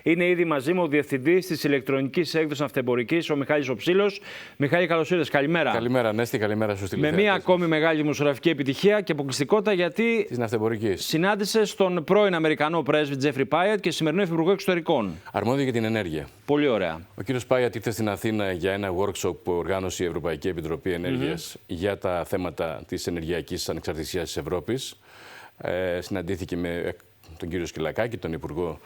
Είναι ήδη μαζί μου ο διευθυντής της ηλεκτρονικής έκδοσης Ναυτεμπορικής, ο Μιχάλης ο Ψήλος. Μιχάλη, καλώς ήρθες. Καλημέρα. Καλημέρα, Νέστη, καλημέρα στους τηλεθεατές. Με μία ακόμη μεγάλη δημοσιογραφική επιτυχία και αποκλειστικότητα, γιατί της Ναυτεμπορικής συνάντησες τον πρώην Αμερικανό πρέσβη Τζέφρι Πάιατ και σημερινό Υπουργό Εξωτερικών. Αρμόδιο για την ενέργεια. Πολύ ωραία. Ο κύριος Πάιατ ήρθε στην Αθήνα για ένα workshop που οργάνωσε η Ευρωπαϊκή Επιτροπή Ενέργειας για τα θέματα της ενεργειακής ανεξαρτησίας της Ευρώπης. Συναντήθηκε με τον κύριο Σκυλακάκη, τον Υπουργό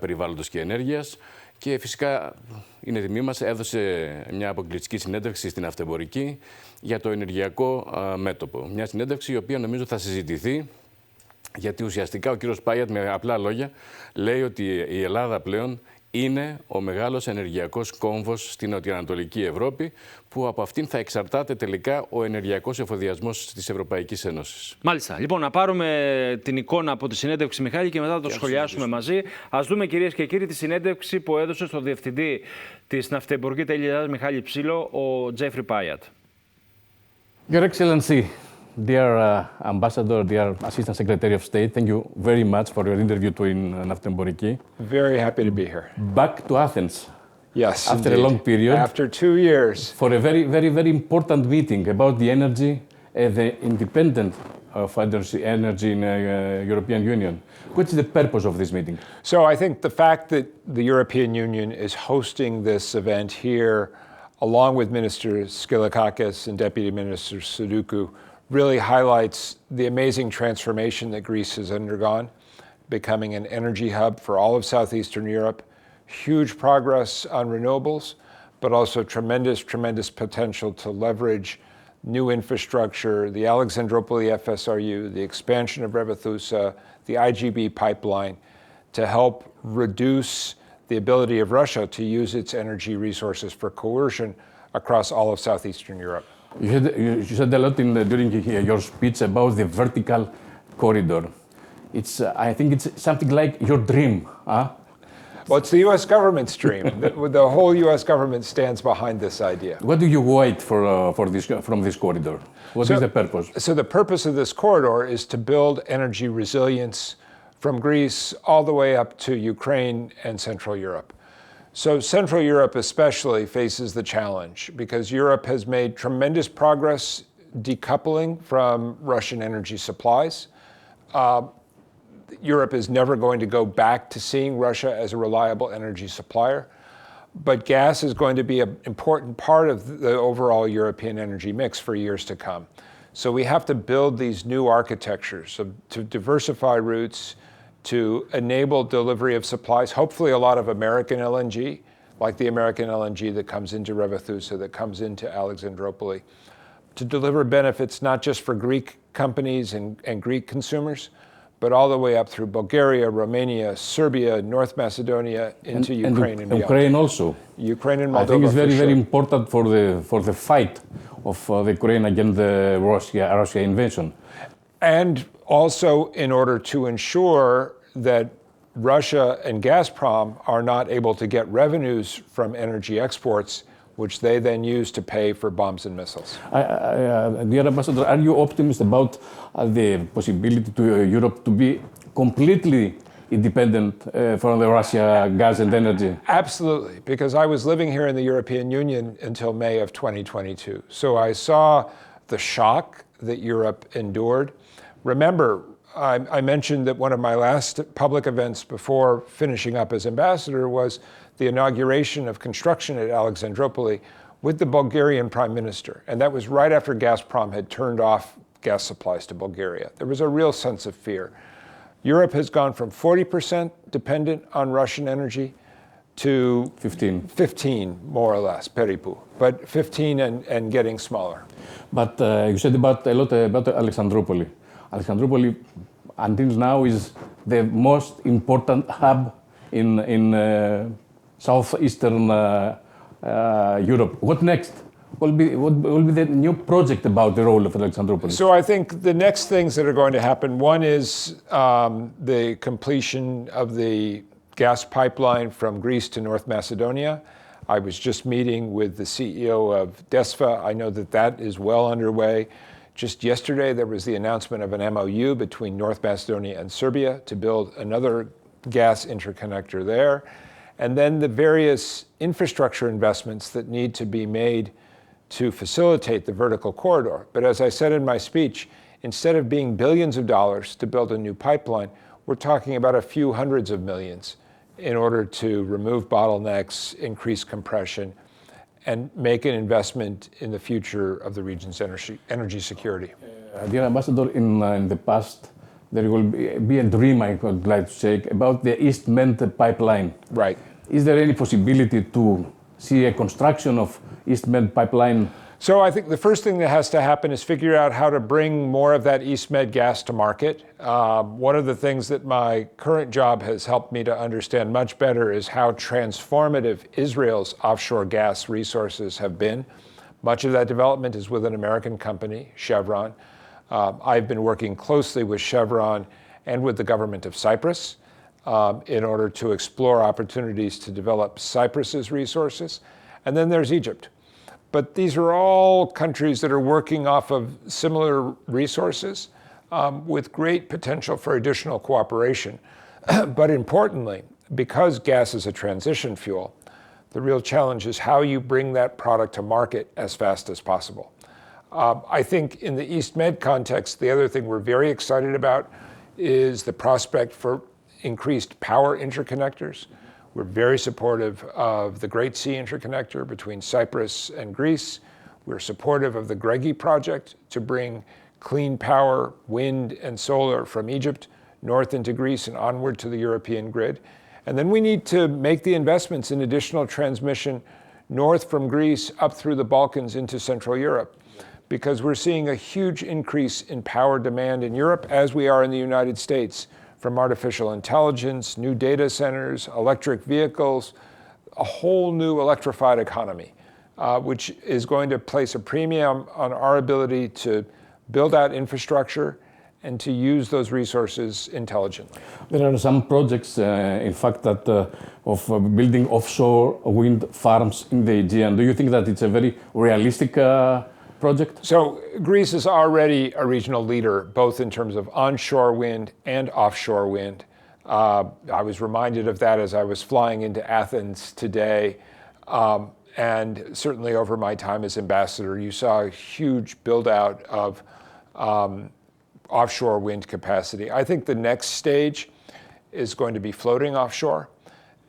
Περιβάλλοντος και Ενέργειας, και φυσικά είναι τιμή μας, έδωσε μια αποκλειστική συνέντευξη στην Ναυτεμπορική για το ενεργειακό μέτωπο. Μια συνέντευξη η οποία νομίζω θα συζητηθεί, γιατί ουσιαστικά ο κύριος Πάιατ με απλά λόγια λέει ότι η Ελλάδα πλέον είναι ο μεγάλος ενεργειακός κόμβος στην νοτιοανατολική Ευρώπη, που από αυτήν θα εξαρτάται τελικά ο ενεργειακός εφοδιασμός της Ευρωπαϊκής Ένωσης. Μάλιστα. Λοιπόν, να πάρουμε την εικόνα από τη συνέντευξη, Μιχάλη, και μετά θα το σχολιάσουμε μαζί. Ας δούμε, κυρίες και κύριοι, τη συνέντευξη που έδωσε στο διευθυντή της naftemporiki.gr, Μιχάλη Ψήλο, ο Τζέφρι Πάιατ. Your Excellency, dear Ambassador, dear Assistant Secretary of State, thank you very much for your interview in Nαυτεμπορική. Very happy to be here. Back to Athens. Yes, after indeed. a long period. After 2 years. For a very important meeting about the energy, the independence of energy in European Union. What is the purpose of this meeting? So I think the fact that the European Union is hosting this event here, along with Minister Skylakakis and Deputy Minister Sudoku, really highlights the amazing transformation that Greece has undergone, becoming an energy hub for all of Southeastern Europe. Huge progress on renewables, but also tremendous potential to leverage new infrastructure, the Alexandroupoli FSRU, the expansion of Revithousa, the IGB pipeline, to help reduce the ability of Russia to use its energy resources for coercion across all of Southeastern Europe. You said a lot during your speech about the vertical corridor. I think it's something like your dream, huh? Well, it's the U.S. government's dream. The whole U.S. government stands behind this idea. What do you wait from this corridor? What is the purpose? So the purpose of this corridor is to build energy resilience from Greece all the way up to Ukraine and Central Europe. So Central Europe especially faces the challenge because Europe has made tremendous progress decoupling from Russian energy supplies. Europe is never going to go back to seeing Russia as a reliable energy supplier, but gas is going to be an important part of the overall European energy mix for years to come. So we have to build these new architectures to diversify routes, to enable delivery of supplies, hopefully a lot of American LNG, like the American LNG that comes into Revithousa, that comes into Alexandroupoli, to deliver benefits not just for Greek companies and Greek consumers, but all the way up through Bulgaria, Romania, Serbia, North Macedonia, into Ukraine and beyond. Ukraine also. Ukraine and Moldova. I think it's very important for the fight of the Ukraine against the Russia invasion. And also in order to ensure that Russia and Gazprom are not able to get revenues from energy exports, which they then use to pay for bombs and missiles. Dear Ambassador, are you optimistic about the possibility to Europe to be completely independent from the Russia gas and energy? Absolutely, because I was living here in the European Union until May of 2022. So I saw the shock that Europe endured. Remember, I mentioned that one of my last public events before finishing up as ambassador was the inauguration of construction at Alexandroupoli with the Bulgarian Prime Minister. And that was right after Gazprom had turned off gas supplies to Bulgaria. There was a real sense of fear. Europe has gone from 40% dependent on Russian energy to 15 more or less, peripu, but 15 and getting smaller. But you said a lot about Alexandroupoli. Alexandroupoli until now is the most important hub in southeastern Europe. What next? What will be the new project about the role of Alexandroupoli? So I think the next things that are going to happen, one is the completion of the gas pipeline from Greece to North Macedonia. I was just meeting with the CEO of DESFA. I know that that is well underway. Just yesterday, there was the announcement of an MOU between North Macedonia and Serbia to build another gas interconnector there. And then the various infrastructure investments that need to be made to facilitate the vertical corridor. But as I said in my speech, instead of being billions of dollars to build a new pipeline, we're talking about a few hundreds of millions in order to remove bottlenecks, increase compression, and make an investment in the future of the region's energy security. Dear Ambassador, in the past, there will be a dream, I would like to say, about the East Med pipeline. Right. Is there any possibility to see a construction of East Med pipeline? So I think the first thing that has to happen is figure out how to bring more of that East Med gas to market. One of the things that my current job has helped me to understand much better is how transformative Israel's offshore gas resources have been. Much of that development is with an American company, Chevron. I've been working closely with Chevron and with the government of Cyprus in order to explore opportunities to develop Cyprus's resources. And then there's Egypt. But these are all countries that are working off of similar resources with great potential for additional cooperation. But importantly, because gas is a transition fuel, the real challenge is how you bring that product to market as fast as possible. I think in the East Med context, the other thing we're very excited about is the prospect for increased power interconnectors. We're very supportive of the Great Sea Interconnector between Cyprus and Greece. We're supportive of the Gregi project to bring clean power, wind and solar from Egypt north into Greece and onward to the European grid. And then we need to make the investments in additional transmission north from Greece up through the Balkans into Central Europe, because we're seeing a huge increase in power demand in Europe, as we are in the United States, from artificial intelligence, new data centers, electric vehicles, a whole new electrified economy, which is going to place a premium on our ability to build out infrastructure and to use those resources intelligently. There are some projects, in fact, that of building offshore wind farms in the Aegean. Do you think that it's a very realistic project? So Greece is already a regional leader, both in terms of onshore wind and offshore wind. I was reminded of that as I was flying into Athens today. And certainly over my time as ambassador, you saw a huge build out of offshore wind capacity. I think the next stage is going to be floating offshore.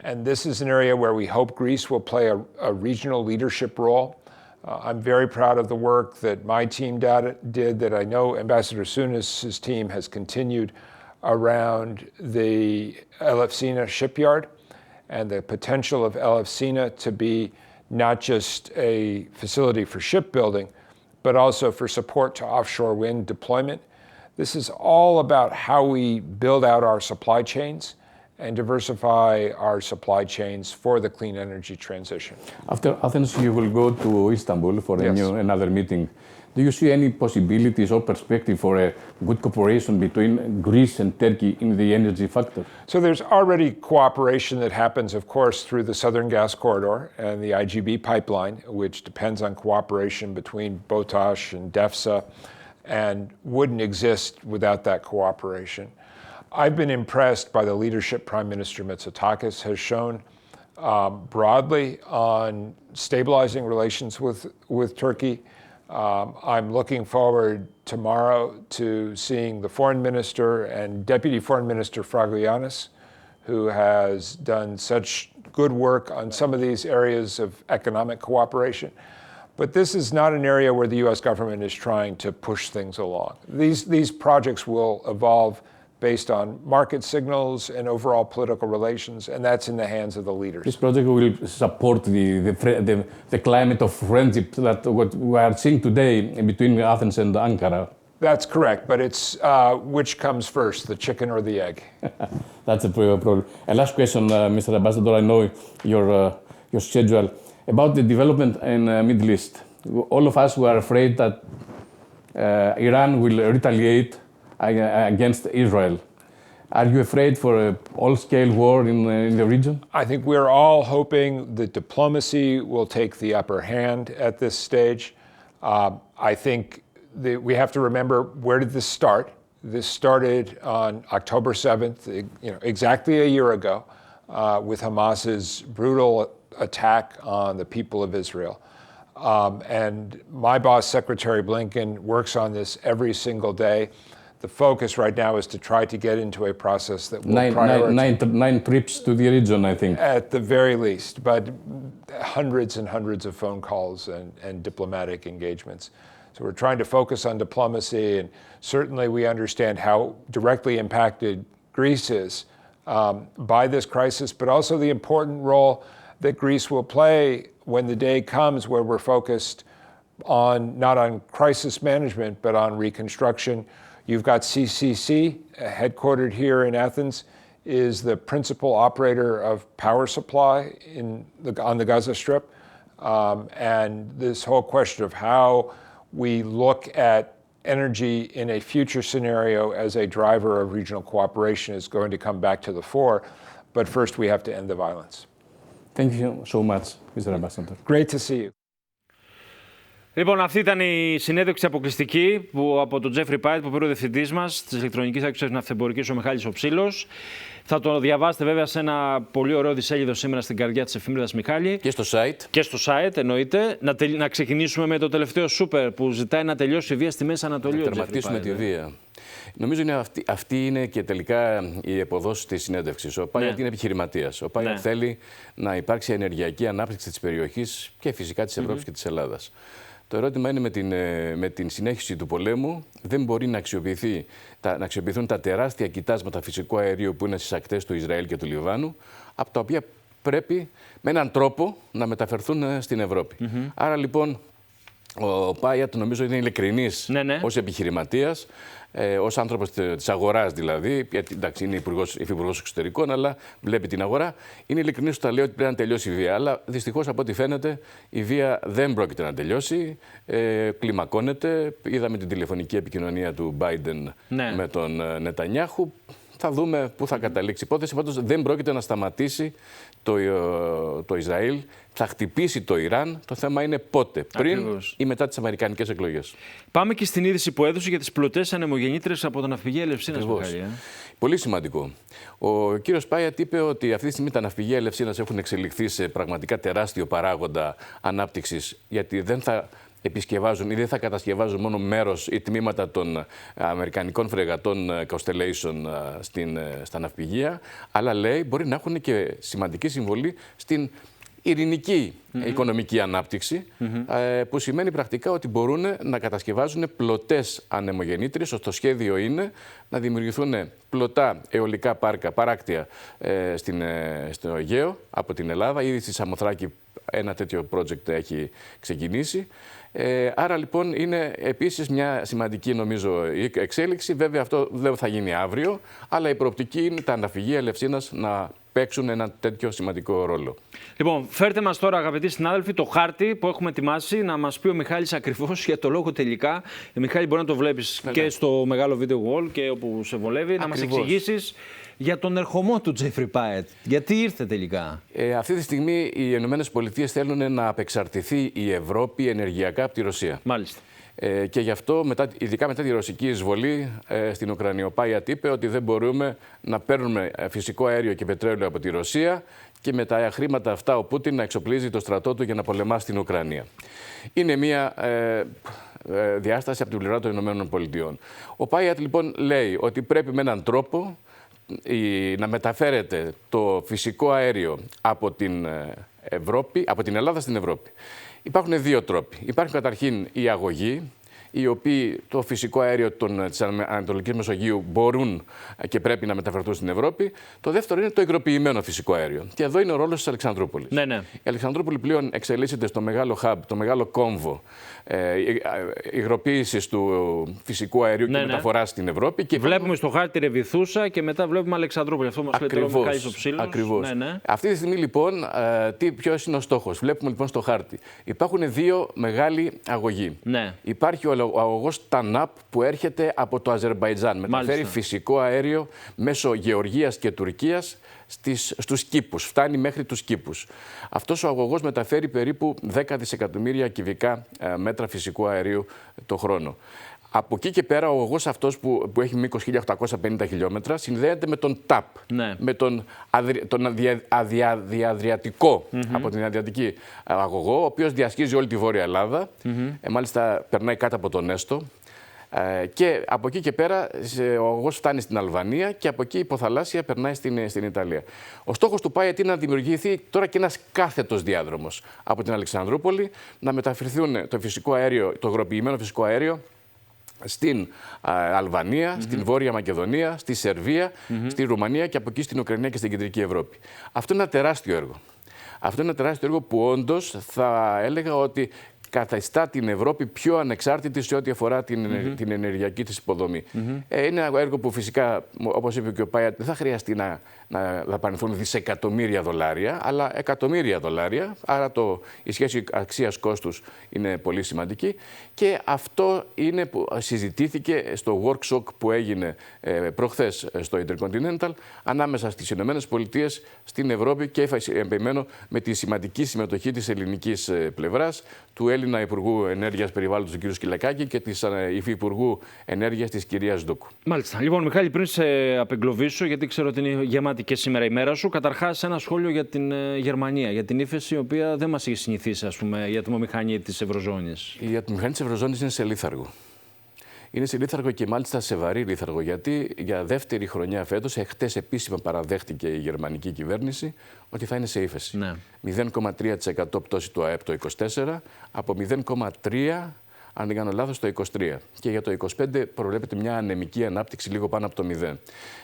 And this is an area where we hope Greece will play a regional leadership role. I'm very proud of the work that my team did, that I know Ambassador Sunas' team has continued around the Elefsina shipyard and the potential of Elefsina to be not just a facility for shipbuilding, but also for support to offshore wind deployment. This is all about how we build out our supply chains and diversify our supply chains for the clean energy transition. After Athens, you will go to Istanbul for another meeting. Do you see any possibilities or perspective for a good cooperation between Greece and Turkey in the energy factor? So there's already cooperation that happens, of course, through the Southern Gas Corridor and the IGB pipeline, which depends on cooperation between BOTAŞ and DEFSA, and wouldn't exist without that cooperation. I've been impressed by the leadership Prime Minister Mitsotakis has shown broadly on stabilizing relations with Turkey. I'm looking forward tomorrow to seeing the Foreign Minister and Deputy Foreign Minister Fragoulianis, who has done such good work on some of these areas of economic cooperation. But this is not an area where the US government is trying to push things along. These projects will evolve based on market signals and overall political relations, and that's in the hands of the leaders. This project will support the climate of friendship that what we are seeing today between Athens and Ankara. That's correct, but it's which comes first, the chicken or the egg? That's a problem. A last question, Mr. Ambassador, I know your schedule. About the development in the Middle East. All of us were afraid that Iran will retaliate against Israel. Are you afraid for an all-scale war in the region? I think we're all hoping that diplomacy will take the upper hand at this stage. I think that we have to remember, where did this start? This started on October 7th, exactly a year ago, with Hamas's brutal attack on the people of Israel. And my boss, Secretary Blinken, works on this every single day. The focus right now is to try to get into a process that will prioritize... Nine trips to the region, I think. At the very least, but hundreds and hundreds of phone calls and diplomatic engagements. So we're trying to focus on diplomacy, and certainly we understand how directly impacted Greece is by this crisis, but also the important role that Greece will play when the day comes where we're focused on, not on crisis management, but on reconstruction. You've got CCC, headquartered here in Athens, is the principal operator of power supply on the Gaza Strip. And this whole question of how we look at energy in a future scenario as a driver of regional cooperation is going to come back to the fore. But first we have to end the violence. Thank you so much, Mr. Ambassador. Great to see you. Λοιπόν, αυτή ήταν η συνέντευξη αποκλειστική από τον Τζέφρι Πάιατ, που πήρε ο διευθυντής μας της ηλεκτρονικής έκδοσης Ναυτεμπορικής, ο Μιχάλης ο Ψήλος. Θα το διαβάσετε βέβαια σε ένα πολύ ωραίο δισέλιδο σήμερα στην καρδιά της εφημερίδας, Μιχάλη. Και στο site. Και στο site, εννοείται. Να ξεκινήσουμε με το τελευταίο σούπερ που ζητάει να τελειώσει η βία στη Μέση Ανατολή. Να τερματίσουμε τη βία. Νομίζω αυτή είναι και τελικά η αποδόση της συνέντευξης. Ο Πάιατ είναι επιχειρηματίας. Ο Πάιατ θέλει να υπάρξει ενεργειακή ανάπτυξη της περιοχής και φυσικά της Ευρώπης και της Ελλάδας. Το ερώτημα είναι με την συνέχιση του πολέμου δεν μπορεί να αξιοποιηθούν τα τεράστια κοιτάσματα φυσικού αερίου που είναι στις ακτές του Ισραήλ και του Λιβάνου, από τα οποία πρέπει με έναν τρόπο να μεταφερθούν στην Ευρώπη. Άρα λοιπόν ο Πάιατ νομίζω είναι ειλικρινής ως επιχειρηματίας, ως άνθρωπος της αγοράς δηλαδή, γιατί εντάξει είναι υφυπουργός εξωτερικών, αλλά βλέπει την αγορά. Είναι ειλικρινής όταν λέει ότι πρέπει να τελειώσει η βία. Αλλά δυστυχώς από ό,τι φαίνεται η βία δεν πρόκειται να τελειώσει. Κλιμακώνεται. Είδαμε την τηλεφωνική επικοινωνία του Biden με τον Νετανιάχου. Θα δούμε πού θα καταλήξει η υπόθεση. Πάντως δεν πρόκειται να σταματήσει το Ισραήλ. Θα χτυπήσει το Ιράν. Το θέμα είναι πότε, πριν ή μετά τις αμερικανικές εκλογές. Πάμε και στην είδηση που έδωσε για τις πλωτές ανεμογεννήτρες από τα ναυπηγεία Ελευσίνας. Πολύ σημαντικό. Ο κύριος Πάιατ είπε ότι αυτή τη στιγμή τα ναυπηγεία Ελευσίνας έχουν εξελιχθεί σε πραγματικά τεράστιο παράγοντα ανάπτυξης, γιατί δεν θα επισκευάζουν ή δεν θα κατασκευάζουν μόνο μέρος ή τμήματα των αμερικανικών φρεγατών Constellation στα ναυπηγεία, αλλά λέει μπορεί να έχουν και σημαντική συμβολή στην ειρηνική οικονομική ανάπτυξη, που σημαίνει πρακτικά ότι μπορούν να κατασκευάζουν πλωτές ανεμογεννήτριες. Το σχέδιο είναι να δημιουργηθούν πλωτά αιωλικά πάρκα, παράκτια στο Αιγαίο από την Ελλάδα. Ήδη στη Σαμοθράκη ένα τέτοιο project έχει ξεκινήσει. Άρα λοιπόν είναι επίσης μια σημαντική νομίζω εξέλιξη. Βέβαια αυτό δεν θα γίνει αύριο, αλλά η προοπτική είναι τα ναυπηγεία Ελευσίνας να παίξουν ένα τέτοιο σημαντικό ρόλο. Λοιπόν, φέρτε μας τώρα, αγαπητοί συνάδελφοι, το χάρτη που έχουμε ετοιμάσει να μας πει ο Μιχάλης ακριβώς για το λόγο τελικά. Μιχάλη, μπορεί να το βλέπεις και στο μεγάλο video wall και όπου σε βολεύει. Ακριβώς. Να μας εξηγήσεις για τον ερχομό του Τζέφρι Πάιατ. Γιατί ήρθε τελικά? Αυτή τη στιγμή οι ΗΠΑ θέλουν να απεξαρτηθεί η Ευρώπη ενεργειακά από τη Ρωσία. Μάλιστα. Και γι' αυτό, ειδικά μετά τη ρωσική εισβολή στην Ουκρανία, ο Πάιατ είπε ότι δεν μπορούμε να παίρνουμε φυσικό αέριο και πετρέλαιο από τη Ρωσία και με τα χρήματα αυτά ο Πούτιν να εξοπλίζει το στρατό του για να πολεμά στην Ουκρανία. Είναι μια διάσταση από την πλευρά των ΗΠΑ. Ο Πάιατ λοιπόν λέει ότι πρέπει με έναν τρόπο να μεταφέρεται το φυσικό αέριο από την Ελλάδα στην Ευρώπη. Υπάρχουν δύο τρόποι. Υπάρχουν καταρχήν η αγωγή, οι οποίοι το φυσικό αέριο της Ανατολικής Μεσογείου μπορούν και πρέπει να μεταφερθούν στην Ευρώπη. Το δεύτερο είναι το υγροποιημένο φυσικό αέριο. Και εδώ είναι ο ρόλος της Αλεξανδρούπολης. Η Αλεξανδρούπολη πλέον εξελίσσεται στο μεγάλο hub, το μεγάλο κόμβο υγροποίησης του φυσικού αερίου και μεταφοράς στην Ευρώπη. Και βλέπουμε στο χάρτη Ρεβιθούσα και μετά βλέπουμε Αλεξανδρούπολη. Αυτό μας λέει ο Μιχάλης ο Ψήλος. Ακριβώς. Αυτή τη στιγμή λοιπόν, ποιος είναι ο στόχος? Βλέπουμε λοιπόν στο χάρτη. Υπάρχουν δύο μεγάλοι αγωγοί. Υπάρχει ο αγωγός Τανάπ που έρχεται από το Αζερμπαϊτζάν. Μεταφέρει φυσικό αέριο μέσω Γεωργίας και Τουρκίας στους κήπους. Φτάνει μέχρι τους κήπους. Αυτός ο αγωγός μεταφέρει περίπου 10 δισεκατομμύρια κυβικά μέτρα φυσικού αερίου το χρόνο. Από εκεί και πέρα, ο αγωγός αυτός που έχει μήκος 1.850 χιλιόμετρα συνδέεται με τον ΤΑΠ, με τον διαδριατικό, από την Αδριατική αγωγό, ο οποίος διασχίζει όλη τη Βόρεια Ελλάδα. Μάλιστα, περνάει κάτω από τον Έστο. Και από εκεί και πέρα ο αγωγός φτάνει στην Αλβανία και από εκεί υποθαλάσσια περνάει στην Ιταλία. Ο στόχος του Πάιατ είναι να δημιουργηθεί τώρα και ένας κάθετος διάδρομος από την Αλεξανδρούπολη, να μεταφερθούν το φυσικό αέριο, το υγροποιημένο φυσικό αέριο, στην Αλβανία, στην Βόρεια Μακεδονία, στη Σερβία, στη Ρουμανία και από εκεί στην Ουκρανία και στην Κεντρική Ευρώπη. Αυτό είναι ένα τεράστιο έργο. Αυτό είναι ένα τεράστιο έργο που όντως θα έλεγα ότι καθιστά την Ευρώπη πιο ανεξάρτητη σε ό,τι αφορά την ενεργειακή της υποδομή. Είναι ένα έργο που φυσικά, όπως είπε και ο Πάιατ, δεν θα χρειαστεί να δαπανηθούν δισεκατομμύρια δολάρια, αλλά εκατομμύρια δολάρια. Άρα η σχέση αξίας-κόστους είναι πολύ σημαντική. Και αυτό είναι που συζητήθηκε στο workshop που έγινε προχθές στο Intercontinental ανάμεσα στις ΗΠΑ, στην Ευρώπη και επιμένω με τη σημαντική συμμετοχή της ελληνικής πλευράς, του Έλληνα Υπουργού Ενέργειας Περιβάλλοντος του κ. Σκυλακάκη και της Υφυπουργού Ενέργειας της κυρίας Ντούκου. Μάλιστα. Λοιπόν, Μιχάλη, πριν σε απεγκλωβίσω, γιατί ξέρω ότι είναι γεμάτη και σήμερα η μέρα σου, καταρχάς ένα σχόλιο για την Γερμανία, για την ύφεση, η οποία δεν μας έχει συνηθίσει, ας πούμε, η ατμομηχανή της Ευρωζώνης. Η ατμομηχανή της Ευρωζώνης είναι σε λίθαργο. Είναι σε λίθαργο και μάλιστα σε βαρύ λίθαργο, γιατί για δεύτερη χρονιά φέτος, χτες επίσημα παραδέχτηκε η γερμανική κυβέρνηση ότι θα είναι σε ύφεση. 0,3% πτώση του ΑΕΠ το 2024, από 0,3% αν δεν κάνω λάθος, το 23. Και για το 25 προβλέπεται μια ανεμική ανάπτυξη λίγο πάνω από το 0.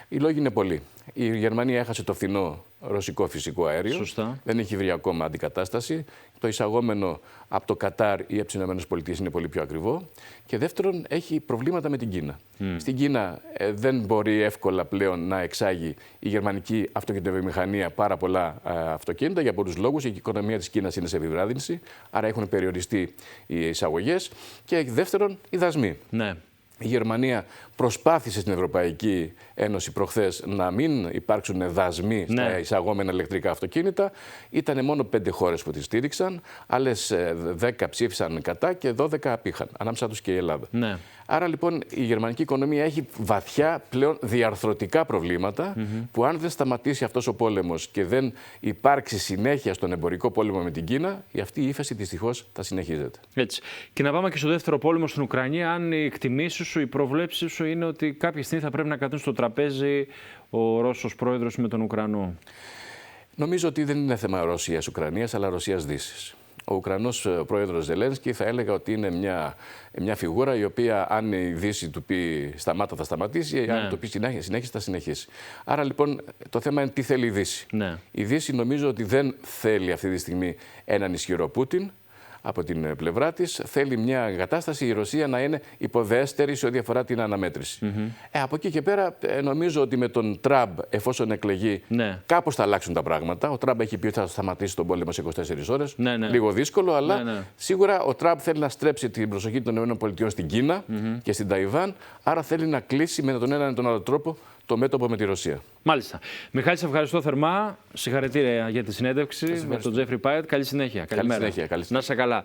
Οι λόγοι είναι πολλοί. Η Γερμανία έχασε το φθηνό ρωσικό φυσικό αέριο. Σωστά. Δεν έχει βρει ακόμα αντικατάσταση. Το εισαγόμενο από το Κατάρ ή από τις ΗΠΑ είναι πολύ πιο ακριβό. Και δεύτερον, έχει προβλήματα με την Κίνα. Στην Κίνα δεν μπορεί εύκολα πλέον να εξάγει η γερμανική αυτοκινητοβιομηχανία πάρα πολλά αυτοκίνητα για πολλούς λόγους. Η οικονομία της Κίνας είναι σε επιβράδυνση, άρα έχουν περιοριστεί οι εισαγωγές. Και δεύτερον, οι δασμοί. Ναι. Η Γερμανία προσπάθησε στην Ευρωπαϊκή Ένωση προχθές να μην υπάρξουν δασμοί στα εισαγόμενα ηλεκτρικά αυτοκίνητα. Ήταν μόνο 5 χώρες που τη στήριξαν, άλλες 10 ψήφισαν κατά και 12 απήχαν, ανάμεσα τους και η Ελλάδα. Ναι. Άρα λοιπόν η γερμανική οικονομία έχει βαθιά πλέον διαρθρωτικά προβλήματα που αν δεν σταματήσει αυτός ο πόλεμος και δεν υπάρξει συνέχεια στον εμπορικό πόλεμο με την Κίνα, αυτή η ύφεση δυστυχώς θα συνεχίζεται. Έτσι. Και να πάμε και στο δεύτερο πόλεμο στην Ουκρανία, αν οι εκτιμήσεις σου, οι προβλέψεις σου είναι ότι κάποια στιγμή θα πρέπει να καθίσουν στο τραπέζι ο Ρώσος πρόεδρος με τον Ουκρανό. Νομίζω ότι δεν είναι θέμα Ρωσίας-Ουκρανίας, αλλά Ρωσίας-Δύσης. Ο Ουκρανός πρόεδρος Ζελένσκι θα έλεγα ότι είναι μια φιγούρα η οποία αν η Δύση του πει σταμάτα θα σταματήσει, αν του πει συνέχιση θα συνεχίσει. Άρα λοιπόν το θέμα είναι τι θέλει η Δύση. Ναι. Η Δύση νομίζω ότι δεν θέλει αυτή τη στιγμή έναν ισχυρό Πούτιν. Από την πλευρά της θέλει μια κατάσταση η Ρωσία να είναι υποδέστερη σε ό,τι αφορά την αναμέτρηση. Από εκεί και πέρα νομίζω ότι με τον Τραμπ, εφόσον εκλεγεί, κάπως θα αλλάξουν τα πράγματα. Ο Τραμπ έχει πει ότι θα σταματήσει τον πόλεμο σε 24 ώρες. Λίγο δύσκολο, αλλά σίγουρα ο Τραμπ θέλει να στρέψει την προσοχή των ΗΠΑ στην Κίνα και στην Ταϊβάν. Άρα θέλει να κλείσει με τον ένα ή τον άλλο τρόπο το μέτωπο με τη Ρωσία. Μάλιστα. Μιχάλη, σε ευχαριστώ θερμά. Συγχαρητήρια για τη συνέντευξη με τον Τζέφρι Πάιατ. Καλή συνέχεια. Καλή συνέχεια. Να είσαι καλά.